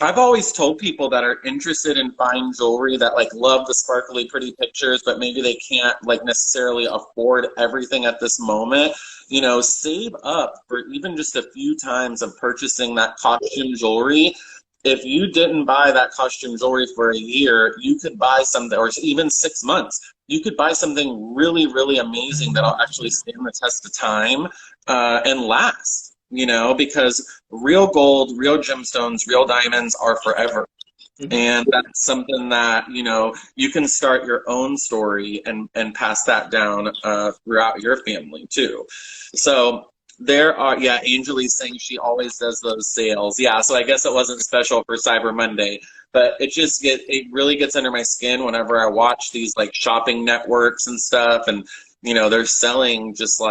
I've always told people that are interested in fine jewelry that like love the sparkly, pretty pictures, but maybe they can't like necessarily afford everything at this moment. You know, save up for even just a few times of purchasing that costume jewelry. If you didn't buy that costume jewelry for a year, you could buy something, or even 6 months, you could buy something really, really amazing that'll actually stand the test of time and last, you know, because real gold, real gemstones, real diamonds are forever. And that's something that, you know, you can start your own story and pass that down throughout your family too. So there are, yeah, Angelie's saying she always does those sales. Yeah, so I guess it wasn't special for Cyber Monday, but it really gets under my skin whenever I watch these like shopping networks and stuff, and you know, they're selling just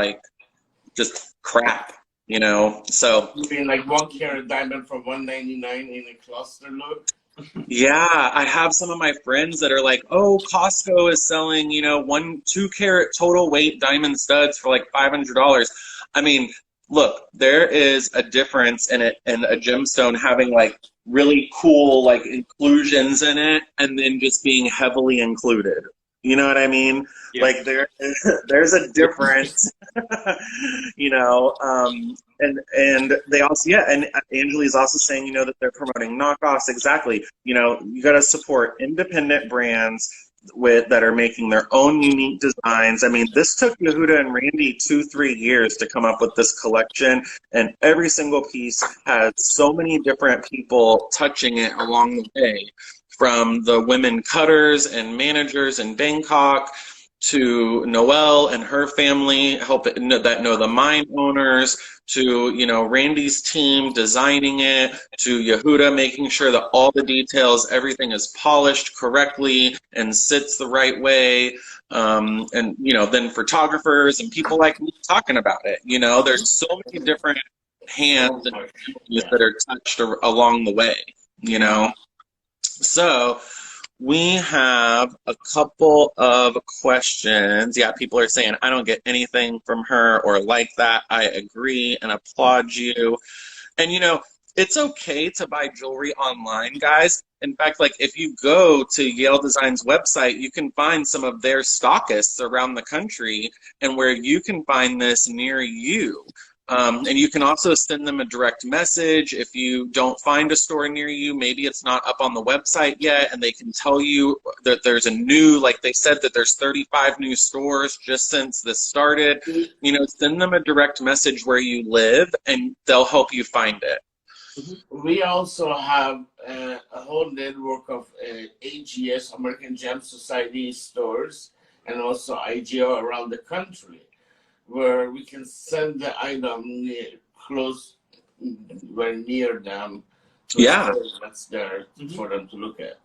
crap, you know. So You mean like 1 carat diamond for $199 in a cluster look? yeah, I have some of my friends that are like, oh, Costco is selling, you know, 2 carat total weight diamond studs for like $500. I mean, look, there is a difference in it in a gemstone having like really cool like inclusions in it and then just being heavily included. You know what I mean? Yeah. Like there's a difference, you know. And they also, yeah, and Angelie's also saying, you know, that they're promoting knockoffs. Exactly. You know, you got to support independent brands that are making their own unique designs. I mean, this took Yehuda and Randy 2-3 years to come up with this collection, and every single piece has so many different people touching it along the way, from the women cutters and managers in Bangkok to Noelle and her family that know the mine owners, to, you know, Randy's team designing it, to Yehuda making sure that all the details, everything is polished correctly and sits the right way, and you know, then photographers and people like me talking about it. You know, there's so many different hands and families that are touched along the way, you know. So we have a couple of questions. Yeah, people are saying, I don't get anything from her or like that. I agree and applaud you. And, you know, it's okay to buy jewelry online, guys. In fact, like if you go to Yael Designs website, you can find some of their stockists around the country and where you can find this near you. And you can also send them a direct message if you don't find a store near you. Maybe it's not up on the website yet, and they can tell you that there's a new, like they said, that there's 35 new stores just since this started. You know, send them a direct message where you live, and they'll help you find it. We also have a whole network of AGS, American Gem Society stores, and also IGO around the country, where we can send the item very near them. Yeah. That's there for them to look at.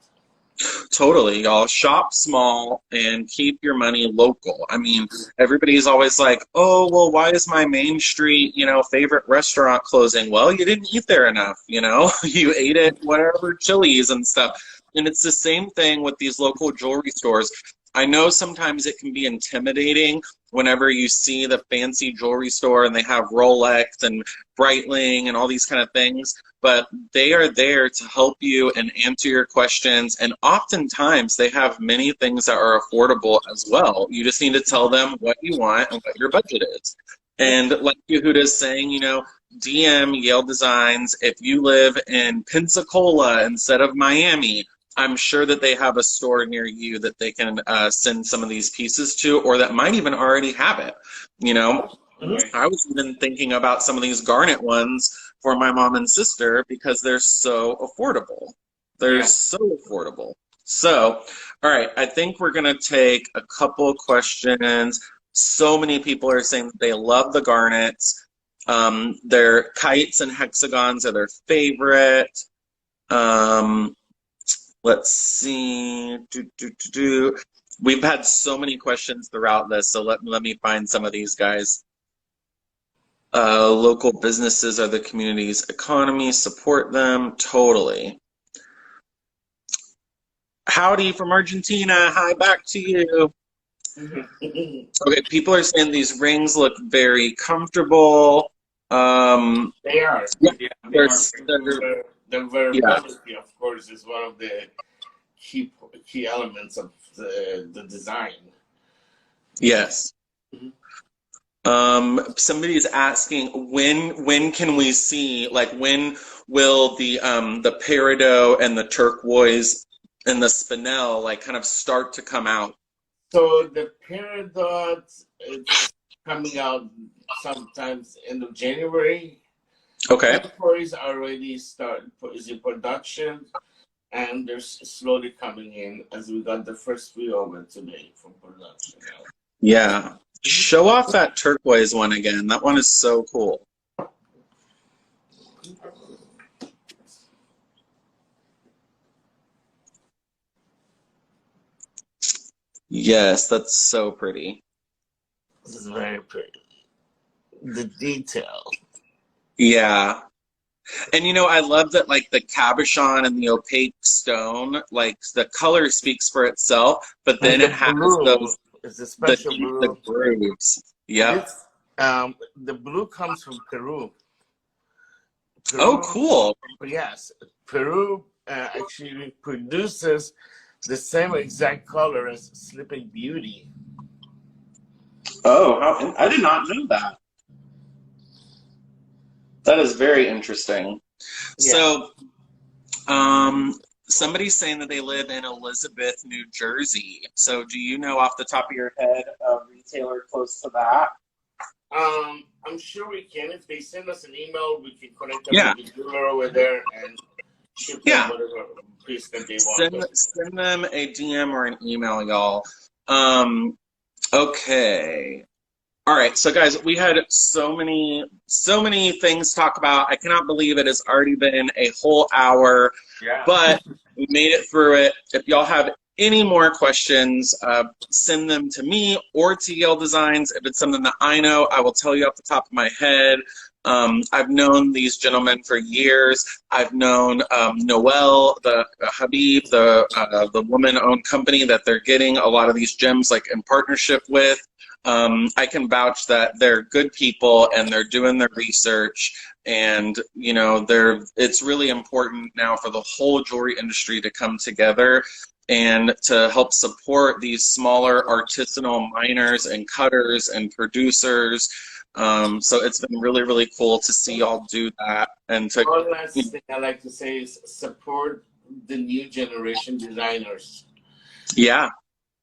Totally, y'all. Shop small and keep your money local. I mean, everybody's always like, oh, well, why is my Main Street, you know, favorite restaurant closing? Well, you didn't eat there enough, you know? You ate at whatever Chili's and stuff. And it's the same thing with these local jewelry stores. I know sometimes it can be intimidating whenever you see the fancy jewelry store and they have Rolex and Breitling and all these kind of things, but they are there to help you and answer your questions. And oftentimes they have many things that are affordable as well. You just need to tell them what you want and what your budget is. And like Yehuda is saying, you know, DM Yael Designs. If you live in Pensacola instead of Miami, I'm sure that they have a store near you that they can send some of these pieces to, or that might even already have it. You know, I was even thinking about some of these Garnet ones for my mom and sister because they're so affordable. They're so affordable. So, all right, I think we're going to take a couple questions. So many people are saying that they love the Garnets. Their kites and hexagons are their favorite. Let's see. We've had so many questions throughout this, so let me find some of these guys. Local businesses are the community's economy. Support them. Totally. Howdy from Argentina. Hi, back to you. Okay, people are saying these rings look very comfortable. They are. Yeah, the variability, of course, is one of the key elements of the design. Yes. Somebody's asking when can we see, like, when will the peridot and the turquoise and the spinel like kind of start to come out? So the peridot is coming out sometimes end of January. Okay. Turquoise already is in production, and they're slowly coming in as we got the first few over today from production. Yeah. Show off that turquoise one again. That one is so cool. Yes, that's so pretty. This is very pretty. The detail. Yeah. And I love that like the cabochon and the opaque stone, like the color speaks for itself, but then it has those it's a special the blue. grooves. Yeah. The blue comes from Peru. Oh, cool. Yes, Peru actually produces the same exact color as Sleeping Beauty. Oh, I did not know that. That is very interesting. Yeah. So, somebody's saying that they live in Elizabeth, New Jersey. So, do you know off the top of your head a retailer close to that? I'm sure we can. If they send us an email, we can connect them with the jeweler over there and ship them whatever piece that they want. Send them a DM or an email, y'all. Okay. All right, so guys, we had so many things to talk about. I cannot believe it has already been a whole hour, but we made it through it. If y'all have any more questions, send them to me or to Yael Designs. If it's something that I know, I will tell you off the top of my head. I've known these gentlemen for years. I've known Noelle, the Habib, the woman-owned company that they're getting a lot of these gems like in partnership with. I can vouch that they're good people and they're doing their research, and it's really important now for the whole jewelry industry to come together and to help support these smaller artisanal miners and cutters and producers. So it's been really, really cool to see y'all do that. And to one last thing I like to say is support the new generation designers. Yeah.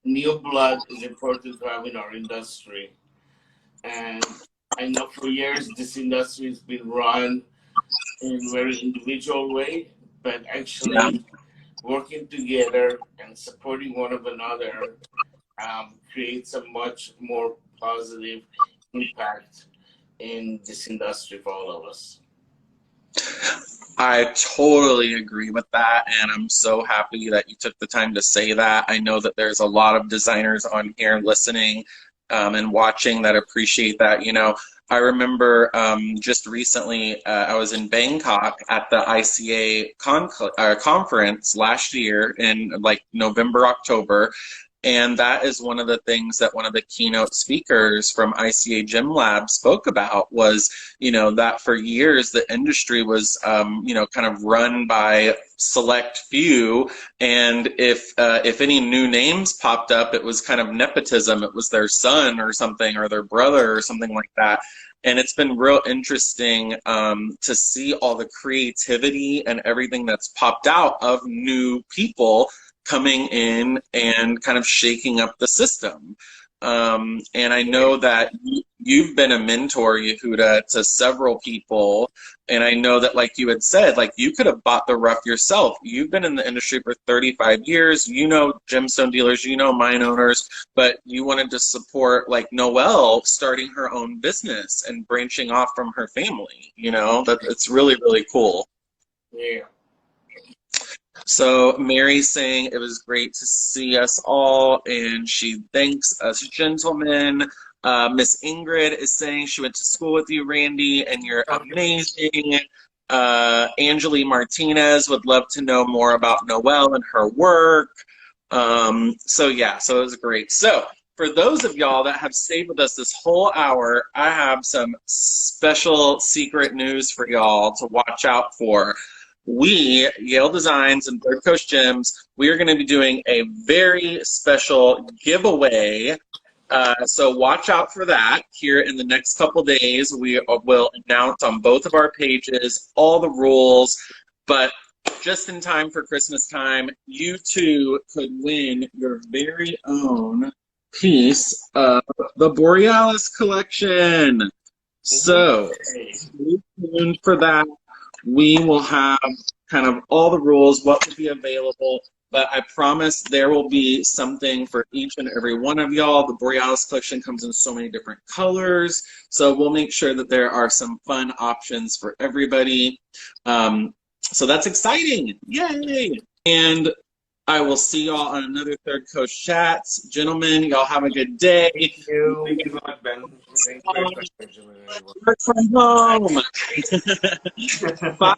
New blood is important to have in our industry. And I know for years this industry has been run in a very individual way, but actually working together and supporting one another creates a much more positive impact in this industry for all of us. I totally agree with that, and I'm so happy that you took the time to say that. I know that there's a lot of designers on here listening and watching that appreciate that. I remember just recently I was in Bangkok at the ICA conference last year in like November, October. And that is one of the things that one of the keynote speakers from ICA Gem Lab spoke about was, that for years the industry was, kind of run by select few. And if any new names popped up, it was kind of nepotism. It was their son or something, or their brother or something like that. And it's been real interesting to see all the creativity and everything that's popped out of new people coming in and kind of shaking up the system. And I know that you've been a mentor, Yehuda, to several people. And I know that, like you had said, like you could have bought the rough yourself. You've been in the industry for 35 years. Gemstone dealers, mine owners, but you wanted to support like Noelle starting her own business and branching off from her family. It's really, really cool. Yeah. So Mary's saying it was great to see us all, and she thanks us gentlemen. Miss Ingrid is saying she went to school with you, Randy, and you're amazing. Angeli Martinez would love to know more about Noelle and her work. So it was great. So for those of y'all that have stayed with us this whole hour, I have some special secret news for y'all to watch out for. We, Yael Designs and Third Coast Gems, we are going to be doing a very special giveaway. So watch out for that here in the next couple days. We will announce on both of our pages all the rules. But just in time for Christmas time, you too could win your very own piece of the Borealis Collection. So stay tuned for that. we will have kind of all the rules, what will be available. But I promise there will be something for each and every one of y'all. The Borealis collection comes in so many different colors. So we'll make sure that there are some fun options for everybody. So that's exciting. Yay! And I will see y'all on another Third Coast Chats. Gentlemen, y'all have a good day. Thank you. Thank you so much, Ben. Work from home. Bye.